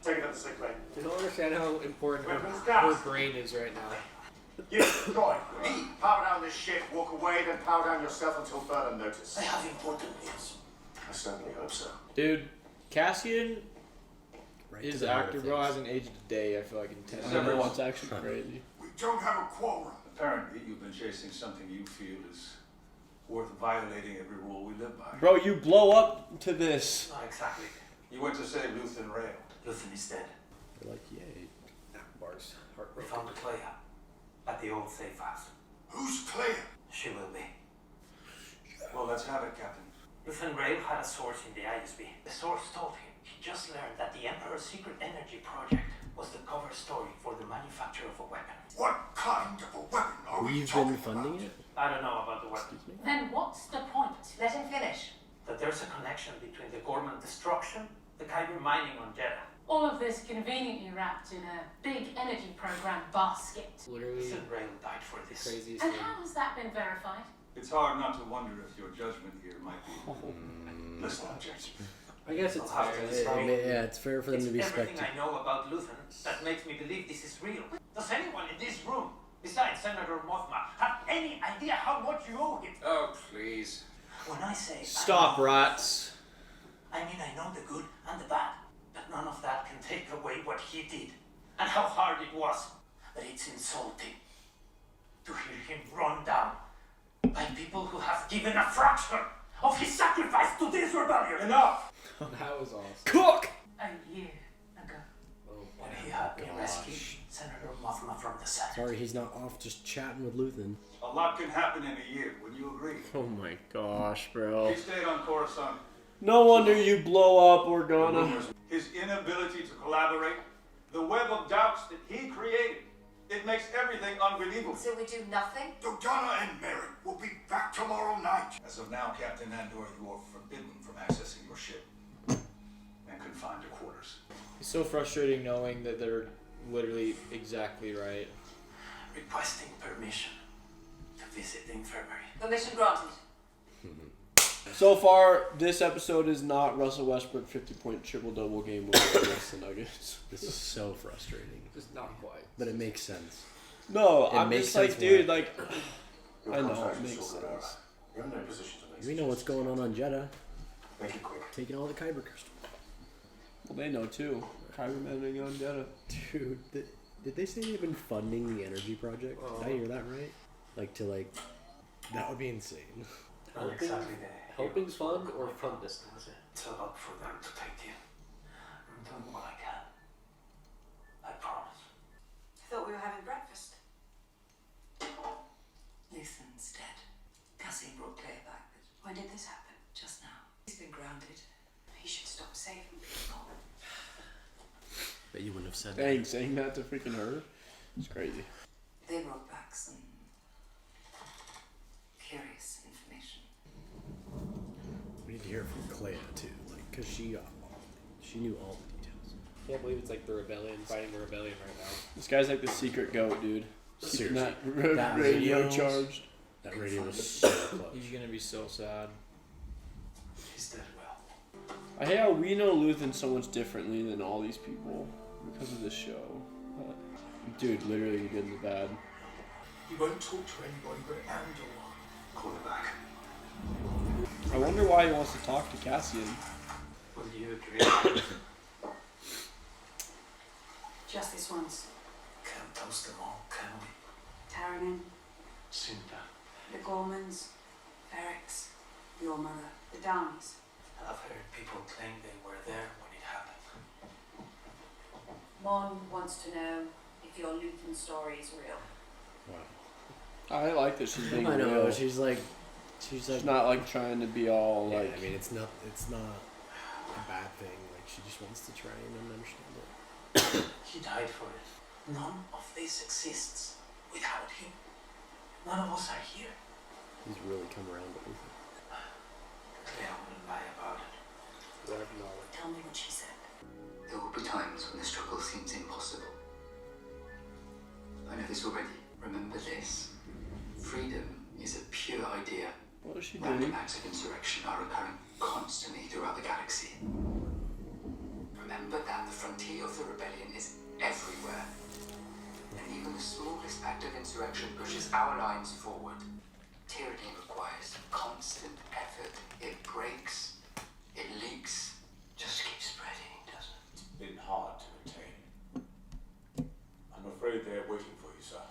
Take it to the sick bay. You don't understand how important Weapons her gas. brain is right now. You, Roy. Me. Power down this ship, walk away, then power down yourself until further notice. I have important news. I certainly hope so. Dude, Cassian, Right his to the heart actor, of bro, things. hasn't aged a day, I feel like, in 10 years. Everyone's actually crazy. We don't have a quorum. Apparently, you've been chasing something you feel is worth violating every rule we live by. Bro, you blow up to this. Not exactly. You went to save Luthen Rael. Luthen is dead. They're like, yay. Akbar's We heartbroken. found Clea at the old safe house. Who's Clea? She will be. Well, let's have it, Captain. Luthen Rael had a source in the ISB. The source told him he just learned that the Emperor's secret energy project was the cover story for the manufacture of a weapon. What kind of a weapon are we We've talking been funding about? it? I don't know about the weapon. Then what's the point? Let him finish. That there's a connection between the Gorman destruction, the Kyber mining on Jeddah. All of this conveniently wrapped in a big energy program basket. Literally Luthen Rael died for this. craziest And thing. how has that been verified? It's hard not to wonder if your judgment here might be. Listen, object. I guess it's I'll have fair. to describe it. Yeah, it's fair for them It's to be everything spectated. I know about Luthen that makes me believe this is real. Does anyone in this room, besides Senator Mothma, have any idea how much you owe him? Oh, please. When I say Stop, rats. I mean I know the good and the bad, but none of that can take away what he did and how hard it was. But it's insulting to hear him run down by people who have given a fraction of his sacrifice to this rebellion. Enough! That was awesome. Cook! A year ago. When he had me rescued Senator Mothma from the Senate. Sorry, he's not off just chatting with Luthen. A lot can happen in a year. Would you agree? Oh my gosh, bro. He stayed on Coruscant. No wonder you blow up, Organa. His inability to collaborate, the web of doubts that he created, it makes everything unbelievable. So we do nothing? Dodonna and Merrick will be back tomorrow night. As of now, Captain Andor, you are forbidden from accessing your ship and confined to quarters. It's so frustrating knowing that they're literally exactly right. Requesting permission to visit the infirmary. Permission granted. So far, this episode is not Russell Westbrook 50-point triple-double game winner against the Nuggets. This is so frustrating. Just not quite. But it makes sense. No, It I'm makes just like, sense dude, why. like, Your I know, contract it is makes sorted out. sense. You're in no position to make We know what's going on Jeddah. Make it quick. Taking all the Kyber crystals. Well, they know too. Kybermen on Jeddah. Dude, did they say they've been funding the energy project? Did I hear that right? Like, to like... That would be insane. Not exactly the Helping fund or fund this? It's up for them to take you. I'm doing what I can. I promise. I thought we were having breakfast. Luthen's dead. Cassie brought Claire back, but When did this happen? just now. He's been grounded. He should stop saving people. Bet you wouldn't have said that. Dang, saying that to freaking her? It's crazy. They brought back some curious information. hear it from Clea too, like, cause she knew all the details. Can't believe it's like the rebellion fighting the rebellion right now. This guy's like the secret goat, dude. Seriously, That radio charged. That radio was so close. He's gonna be so sad. He's dead well. I hate how we know Luthen so much differently than all these people because of this show. But, dude, literally the good and the bad. He won't talk to anybody but Andor. Call him back. I wonder why he wants to talk to Cassian. Will you agree? Just this once. Can't toast them all, can we? Tarranin, Cinder. the Gormans, Ferrex, your mother, the Downs. I've heard people claim they were there when it happened. Mon wants to know if your Luthen story is real. Wow. I like that she's being I know. real. She's like, She's not like trying to be all yeah, like. I mean, it's not a bad thing. Like, she just wants to try and understand it. He died for it. None of this exists without him. None of us are here. He's really come around to Luthen. Claire wouldn't lie about it. Tell me what she said. There will be times when the struggle seems impossible. I know this already. Remember this. Freedom is a pure idea. What is she Random doing? acts of insurrection are occurring constantly throughout the galaxy. Remember that the frontier of the rebellion is everywhere. And even the smallest act of insurrection pushes our lines forward. Tyranny requires constant effort. It breaks. It leaks. Just keep spreading, doesn't it? It's been hard to attain. I'm afraid they're waiting for you, sir.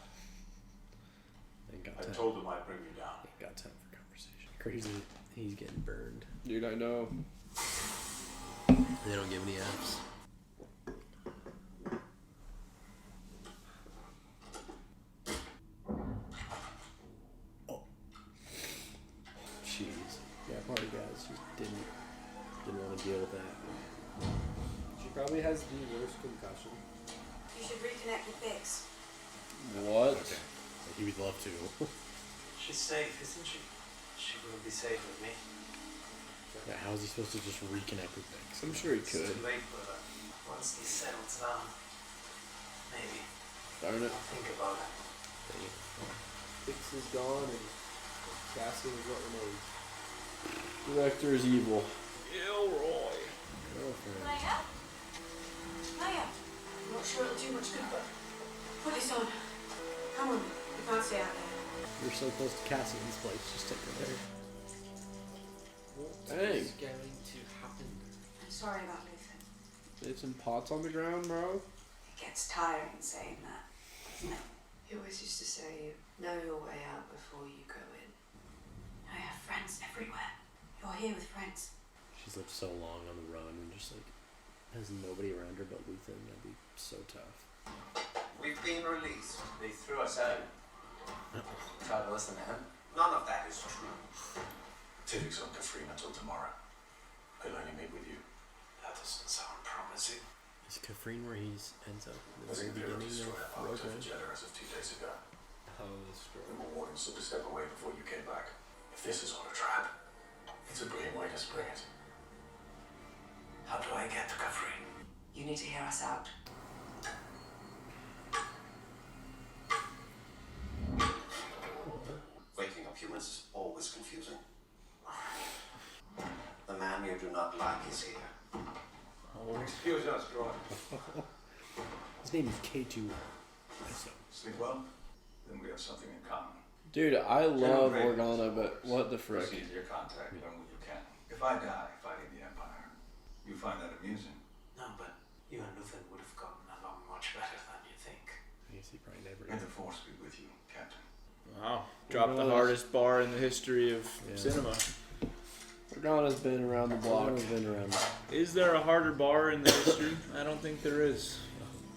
I told them I'd bring you down. Ain't got time for conversation. Crazy. He's getting burned. Dude, I know. They don't give any Fs. Oh. Jeez. Yeah, party guys just didn't want to deal with that. She probably has the worst concussion. You should reconnect with Biggs. What? Okay. He would love to. She's safe, isn't she? She wouldn't be safe with me. Yeah, how is he supposed to just reconnect with Biggs? I'm sure he It's could. too late, brother. Once he settles down, maybe. Darn it. I'll think about it. Fix is gone and Cassian is what remains. Director is evil. Gilroy. Girlfriend. Leia? Leia? I'm not sure it'll do much good, but put this on. Come on, you can't stay out there. You're so close to Cassian's place. Just take her there. Dang. What's going to happen? I'm sorry about Luthen. There's some pots on the ground, bro. It gets tiring saying that, doesn't it? He always used to say, know your way out before you go in. I have friends everywhere. You're here with friends. She's lived so long on the run and just like has nobody around her but Luthen. That'd be so tough. We've been released. They threw us out. Try to listen to him. None of that is true. Tivic's on Kafrine until tomorrow. I'll only meet with you. That doesn't sound promising. Is Kafrine where he ends up in the There's very an Imperial beginning destroyer of parked Rogue over One? Jeddah as of 2 days ago. Oh, that's true. There were warnings to step away before you came back. If this is all a trap, it's a brilliant way to spring it. How do I get to Kafrine? You need to hear us out. Waking up humans is always confusing. The man you do not like is here. Excuse us, Droid. His name is K2. Sleep well? Then we have something in common. Dude, I love General Organa, Ravens, but what the frick? Proceed to your contact, learn what you can. If I die fighting the Empire, you find that amusing? No, but you and Luthen would have gotten along much better than you think. I guess he probably never May the Force be with you, Captain. Wow. Dropped the hardest bar in the history of cinema. Organa's been around the block. Is there a harder bar in the history? I don't think there is.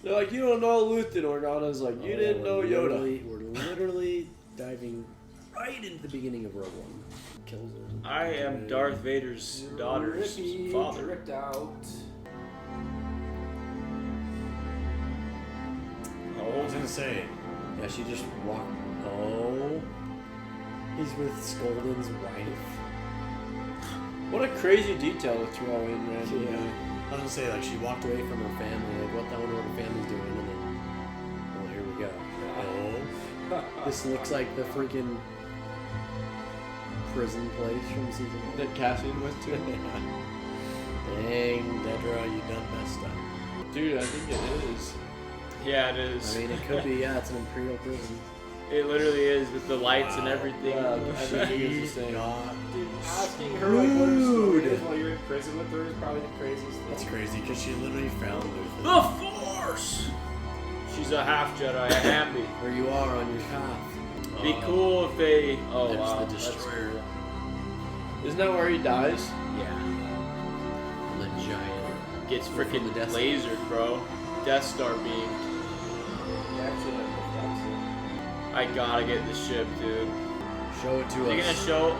They're like, you don't know Luthen. Organa's like, you didn't know Yoda. We're literally diving right into the beginning of Rogue One. Kills her. I am Darth Vader's daughter's father. Ripped out. I was gonna say, yeah, she just walked. Oh, he's with Skolden's wife. What a crazy detail to throw in, man. Yeah. I was gonna say, like, she walked away from her family. Like, I wonder what her family's doing. And then, well, here we go. Oh. This looks like the freaking prison place from season 1. That Cassian went to. Dang, Dedra, you done messed up. Dude, I think it is. Yeah, it is. I mean, it could be, yeah, it's an Imperial prison. It literally is with the lights and everything. Yeah, I think it is the same. God. Dude, asking her like what her story is while you're in prison with her is probably the craziest thing. That's crazy, because she literally found Luthen. The Force! She's a half Jedi, a Hamby. Where you are on your path. Be cool if they... Oh, There's wow. the destroyer. Isn't that where he dies? Yeah. The giant. Gets freaking Death Star. lasered, bro. Death Star beam. Actually, I gotta get the ship, dude. Show it to Are you us. gonna show?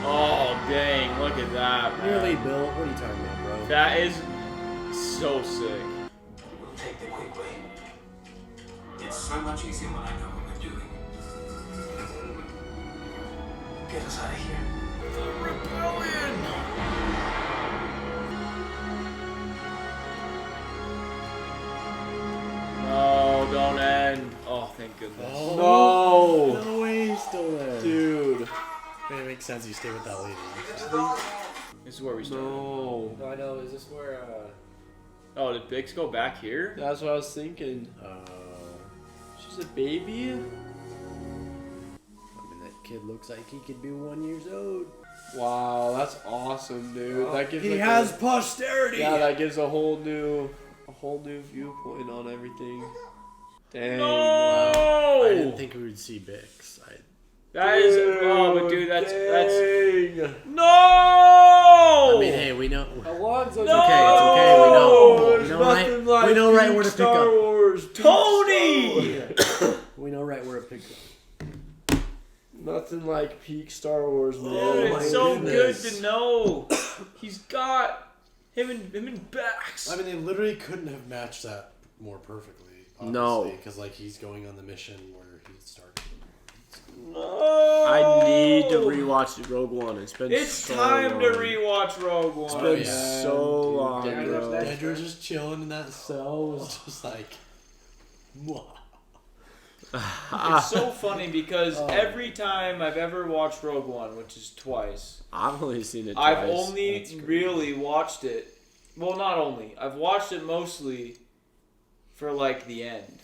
Oh, dang. Look at that, man. Nearly built. What are you talking about, bro? That is so sick. We'll take the quick way. It's so much easier when I know what we're doing. Get us out of here. The rebellion! No, don't end. Oh, thank goodness. Oh, no way he's still there. Dude. I mean, it makes sense you stay with that lady. This is where we start. No. No, I know. Is this where? Oh, did Bix go back here? That's what I was thinking. She's a baby? I mean, that kid looks like he could be 1 year old. Wow, that's awesome, dude. That gives He like has posterity. Yeah, that gives a whole new viewpoint on everything. Dang. No! Wow. I didn't think we would see Bix. That is, oh, but dude, that's no. I mean, hey, we know. Alonzo, It's okay. It's okay. We know. We know right. We know right where to pick Star up. Wars, Tony. We know right where to pick up. Nothing like peak Star Wars, man. Dude, it's so goodness. good to know. He's got him and Bax. I mean, they literally couldn't have matched that more perfectly. No. Because like he's going on the mission where he started. No. I need to rewatch Rogue One. It's been so time long. to rewatch Rogue One. It's been so long, bro. Dedra just chilling in that cell was just like. It's so funny because every time I've ever watched Rogue One, which is twice, I've only seen it twice. I've only really watched it. Well, not only. I've watched it mostly for like the end.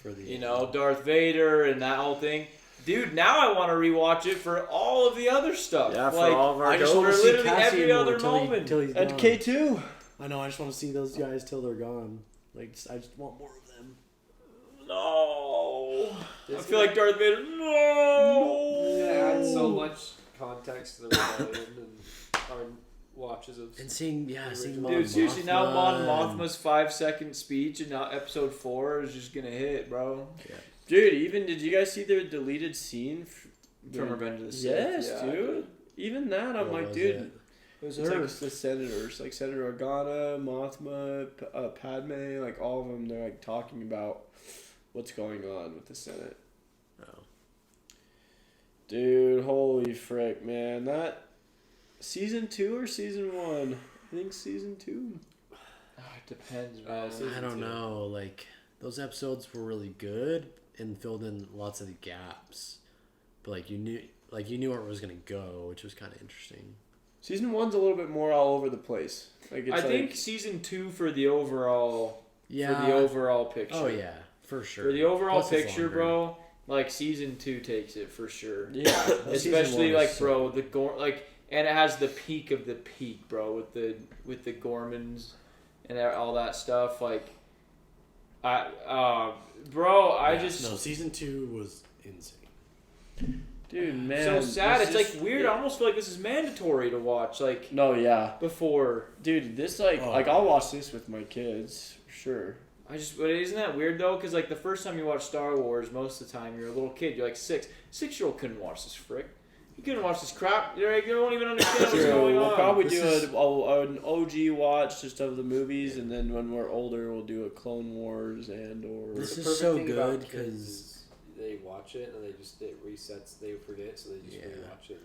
Darth Vader and that whole thing. Dude, now I want to rewatch it for all of the other stuff. Yeah, for like, all of our I just want to see literally Cassian every more other till moment. till he's And gone. K2. I know. I just want to see those guys till they're gone. Like, I just want more of them. No. I feel like Darth Vader. No. He's gonna add so much context to the rebellion and our watches of. And seeing Mon Dude, seriously, now Mon Mothma Mothma's 5-second speech and now episode 4 is just gonna hit, bro. Yeah. Dude, even did you guys see their deleted scene From Revenge of the Sith? Yes, Yeah, dude. Even that, I'm What like, was dude. it? It was her. like the senators, like Senator Organa, Mothma, Padme, like all of them. They're like talking about what's going on with the Senate. Oh. Dude, holy frick, man! That season 2 or season 1? I think season 2. It depends, man. I don't know. Like, those episodes were really good and filled in lots of the gaps, but like you knew where it was gonna go, which was kind of interesting. Season 1's a little bit more all over the place. Like it's I think season 2 for the overall picture. Oh yeah, for sure. For the overall Plus it's picture, longer. bro. Like season 2 takes it for sure. Yeah, especially season 1 like is bro, the and it has the peak of the peak, bro, with the Gormans and all that stuff. Like, season 2 was insane. Dude, man, so sad. It's just, like weird. I almost feel like this is mandatory to watch. Like, no, yeah, before, dude, this like I'll watch this with my kids for sure. But isn't that weird though? Because like the first time you watch Star Wars, most of the time you're a little kid. You're like 6. 6-year-old couldn't watch this frick. You couldn't watch this crap. You don't even understand what's going on. We'll probably do an OG watch just of the movies, and then when we're older, we'll do a Clone Wars Andor. This is so good because they watch watch it, and it resets. They forget, so they just rewatch it.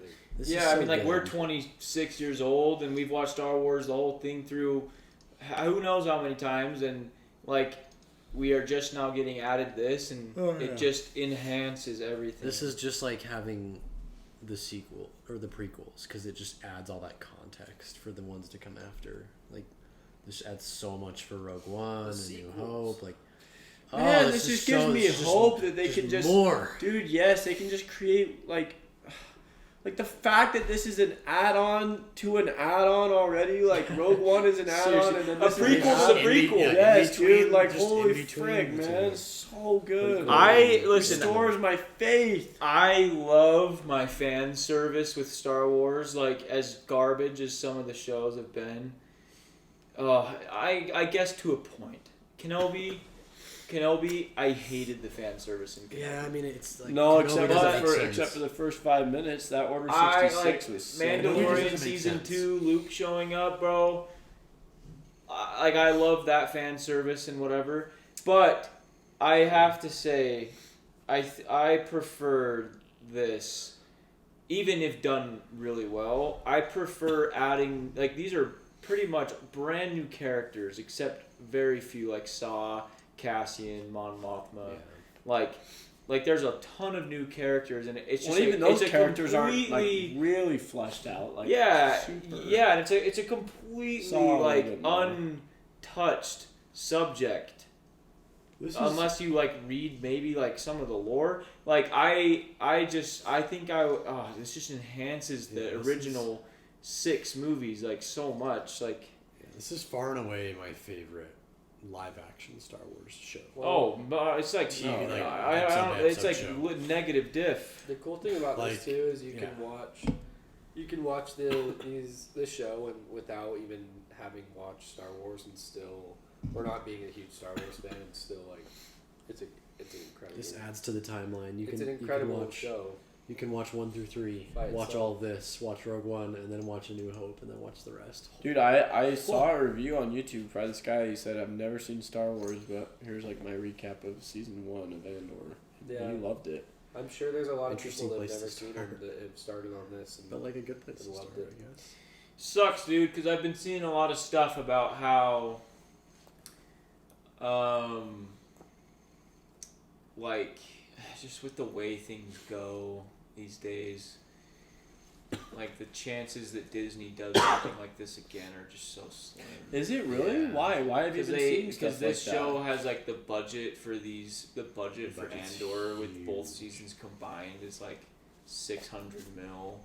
I mean, like, we're 26 years old, and we've watched Star Wars the whole thing through who knows how many times, and, like, we are just now getting added this, and it just enhances everything. This is just like having the sequel or the prequels, because it just adds all that context for the ones to come after. Like, this adds so much for Rogue One and New Hope. Like, man, this just gives me hope that they can just more. Dude, yes, they can just create like the fact that this is an add-on to an add-on already. Like, Rogue One is an add-on, and then this is a prequel to the prequel. Yes, dude. Like, holy frig, man, so good. Restores my faith. I love my fan service with Star Wars. Like, as garbage as some of the shows have been, I guess to a point. Kenobi, I hated the fan service in Kenobi. Yeah, I mean, it's like... No, except for the first 5 minutes, that Order 66 was sick. Mandalorian Season 2, Luke showing up, bro. I love that fan service and whatever. But I have to say, I prefer this, even if done really well. I prefer adding... Like, these are pretty much brand new characters, except very few, like Saw... Cassian, Mon Mothma, like there's a ton of new characters, and it's just even those characters aren't like really fleshed out. Like, and it's a completely untouched subject, unless you like read maybe like some of the lore. Like this just enhances the original 6 movies like so much. Like, this is far and away my favorite live action Star Wars show. It's like TV, it's like show. Negative diff. The cool thing about this too is you can watch this show and without even having watched Star Wars, and still, or not being a huge Star Wars fan, and still like it's an incredible. This adds to the timeline. It's an incredible show. You can watch 1 through 3, watch all of this, watch Rogue One, and then watch A New Hope, and then watch the rest. Dude, I saw a review on YouTube by this guy. He said, I've never seen Star Wars, but here's like my recap of season 1 of Andor. Yeah. He loved it. I'm sure there's a lot of people that have never seen it that have started on this. And felt like a good place to start, I guess. Sucks, dude, because I've been seeing a lot of stuff about how, like, just with the way things go these days, like the chances that Disney does something like this again are just so slim. Is it really? Yeah. Why have you been seeing stuff like that? Because this show has like the budget for Andor with both seasons combined is like $600 million,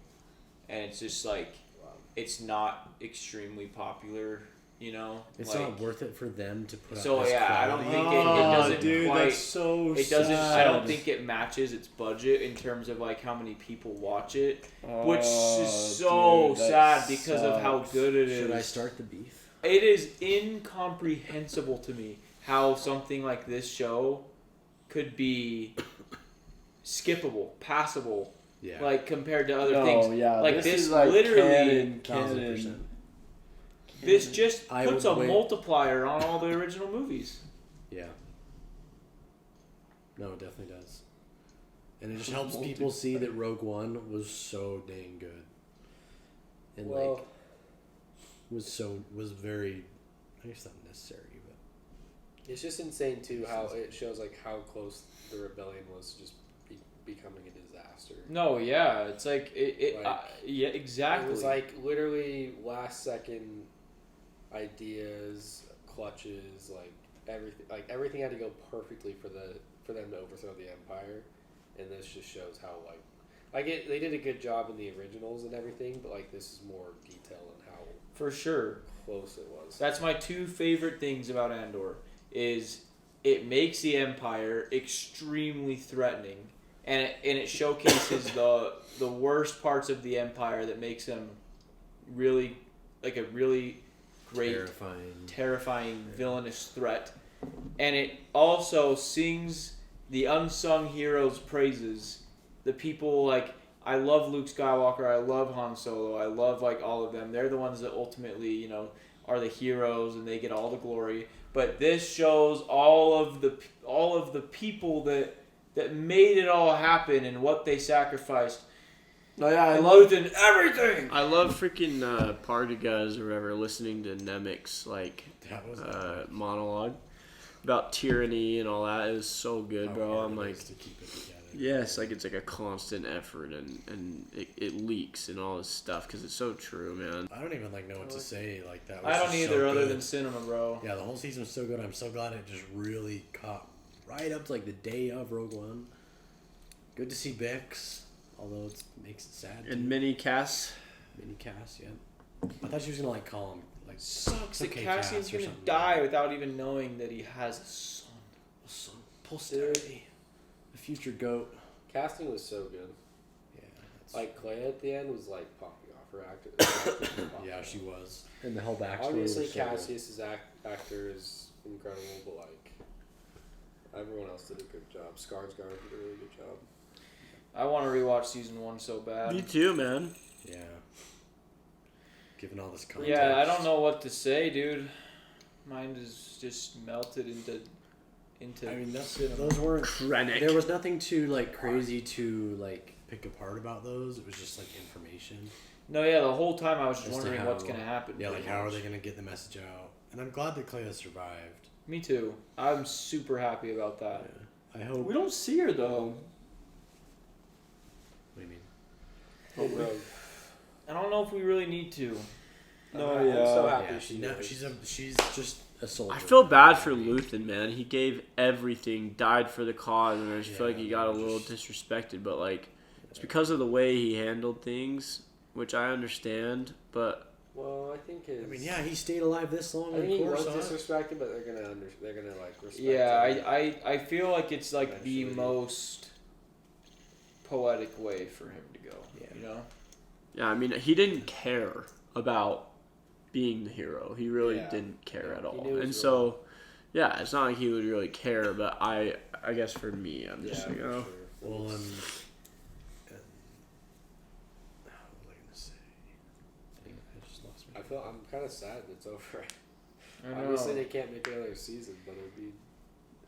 and it's just like it's not extremely popular. You know, it's like, not worth it for them to put. So out this I don't think it doesn't quite. That's so it doesn't. Sad. I don't think it matches its budget in terms of like how many people watch it, which is so sad because of how good it is. Should I start the beef? It is incomprehensible to me how something like this show could be skippable, passable, like compared to other things. Yeah, like this is like literally canon. This just puts a multiplier on all the original movies. Yeah. No, it definitely does. And it just helps people see that Rogue One was so dang good. And was very, I guess not necessary, but it's just insane too how it shows like how close the rebellion was to just becoming a disaster. No, yeah, it's like yeah, exactly. It was like literally last second ideas, clutches, everything had to go perfectly for them to overthrow the Empire, and this just shows how they did a good job in the originals and everything, but like this is more detail on how for sure close it was. That's my 2 favorite things about Andor is it makes the Empire extremely threatening, and it showcases the worst parts of the Empire that makes them really like a really great, terrifying, villainous threat. And it also sings the unsung heroes' praises. The people, like, I love Luke Skywalker, I love Han Solo, I love, like, all of them. They're the ones that ultimately, you know, are the heroes and they get all the glory. But this shows all of the people that that made it all happen and what they sacrificed. Oh yeah, I love everything. I love freaking Partagas or whatever listening to Nemec's monologue about tyranny and all that. It was so good, bro. I'm like, to keep it together. Yes, like it's like a constant effort, and it leaks and all this stuff because it's so true, man. I don't even know what to say. Like that. I don't either, other than cinema, bro. Yeah, the whole season was so good. I'm so glad it just really caught right up to the day of Rogue One. Good to see Bix, although it makes it sad. And Mini Cass. Yeah. I thought she was gonna call him. Sucks that Cassian's gonna die without even knowing that he has a son. A son. Posterity. The future goat. Casting was so good. Yeah. Clay at the end was popping off her actor. Yeah, she was. And the whole backstory. Obviously, was so Cassius's actor is incredible, but everyone else did a good job. Skarsgård did a really good job. I want to rewatch season 1 so bad. Me too, man. Yeah. Given all this context. Yeah, I don't know what to say, dude. Mind is just melted into. I mean, cinema. those weren't. Krennic. There was nothing too crazy to pick apart about those. It was just information. No, yeah, the whole time I was just wondering what's gonna happen. Yeah, how are they gonna get the message out? And I'm glad that Clea survived. Me too. I'm super happy about that. Yeah. I hope we don't see her though. What do you mean? I don't know if we really need to. No, yeah. I'm so happy she's just a soldier. I feel bad for Luthen, man. He gave everything, died for the cause, and I just feel like he got a little disrespected. But it's because of the way he handled things, which I understand. But well, I think he stayed alive this long. I think he was disrespected, but they're gonna respect. Yeah, him. I feel like it's the most poetic way for him to go. Yeah. You know. Yeah, I mean, he didn't care about being the hero. He really didn't care at all. And so, yeah, it's not like he would really care, but I guess for me, I'm just Well, what was I gonna say? I just lost me. I'm kind of sad that it's over. I know. Obviously, they can't make another season, but it'd be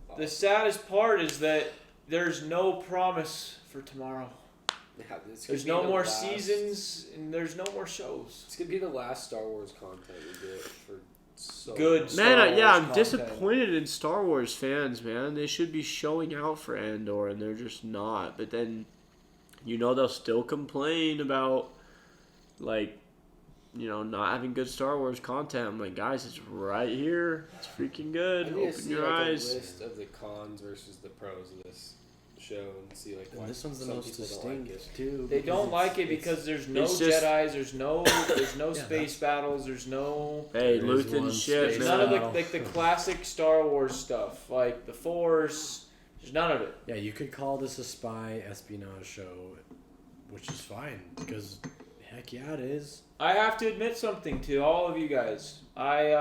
awesome. The saddest part is that there's no promise for tomorrow. Yeah, there's no more seasons, and there's no more shows. It's gonna be the last Star Wars content we get for so good. long. Man, I'm disappointed in Star Wars fans, man. They should be showing out for Andor, and they're just not. But then, they'll still complain about, not having good Star Wars content. I'm like, guys, it's right here. It's freaking good. Open your eyes. A list of the cons versus the pros of this show and see why this one's the some most people don't like it. distinct too. They don't like it because there's no Jedis, there's no space battles, there's no Luthen shit. None of the classic Star Wars stuff, like the Force. There's none of it. Yeah, you could call this a spy espionage show, which is fine because heck yeah, it is. I have to admit something to all of you guys. I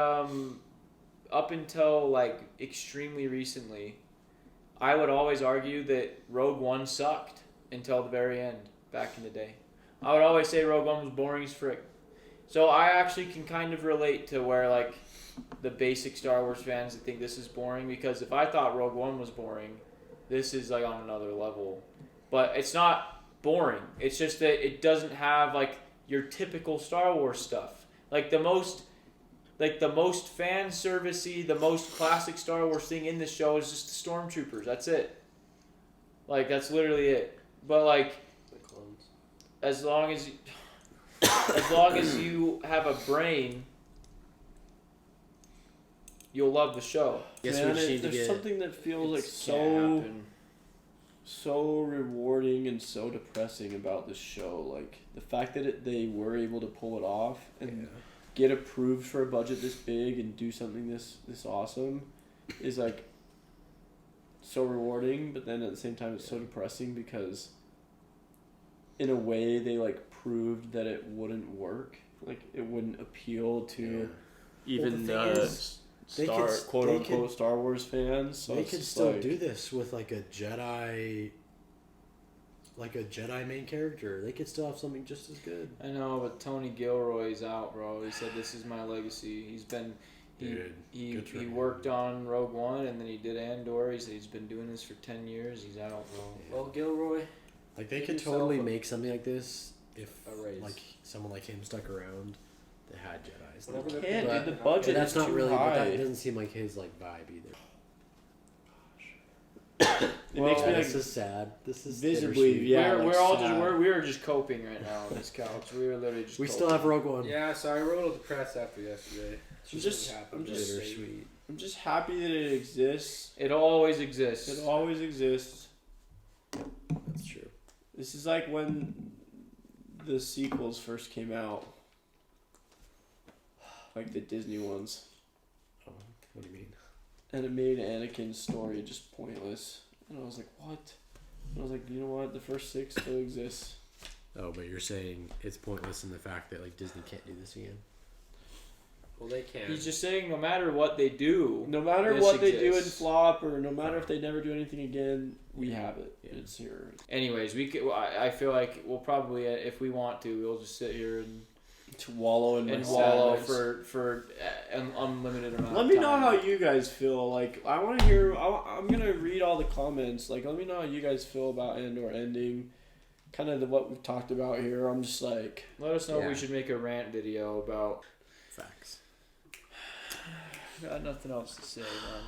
up until extremely recently, I would always argue that Rogue One sucked until the very end, back in the day. I would always say Rogue One was boring as frick. So I actually can kind of relate to where, the basic Star Wars fans that think this is boring, because if I thought Rogue One was boring, this is, on another level. But it's not boring. It's just that it doesn't have, your typical Star Wars stuff. The most fan servicey, the most classic Star Wars thing in this show is just the stormtroopers. That's it. That's literally it. But as long as you have a brain, you'll love the show. Man, there's something that feels so rewarding and so depressing about this show. The fact that they were able to pull it off and get approved for a budget this big and do something this awesome is so rewarding, but then at the same time it's so depressing because in a way they proved that it wouldn't work, it wouldn't appeal to even quote unquote Star Wars fans. So they could still do this with a Jedi. A Jedi main character, they could still have something just as good. I know, but Tony Gilroy's out, bro. He said, "This is my legacy." He worked on Rogue One, and then he did Andor. He said he's been doing this for 10 years. I don't know. Well, Gilroy, like they could totally make something like this if like someone like him stuck around that had Jedis. The budget that's is not too really. high. But that doesn't seem like his like vibe either. It makes me like this is sad. This is visibly, yeah. We're all just we're just coping right now on this couch. We were literally just. We coping. still have Rogue One. Yeah, so I wrote the press after yesterday. I'm just happy that it exists. It'll always exist. It'll always exist. That's true. This is like when the sequels first came out, like the Disney ones. Oh, what do you mean? And it made Anakin's story just pointless. And I was like, what? And I was like, you know what? The first 6 still exists. Oh, but you're saying it's pointless in the fact that like Disney can't do this again. Well, they can. He's just saying no matter what they do, no matter what they do in flop, or no matter if they never do anything again, we have it. Yeah. It's here. Anyways, we could. I feel like we'll probably, if we want to, we'll just sit here and to wallow in and wallow for an unlimited amount. Let me know how you guys feel. Like I want to hear. I'm gonna read all the comments. Like let me know how you guys feel about Andor ending. Kind of what we've talked about here. I'm just like. Let us know if we should make a rant video about facts. Got nothing else to say, man.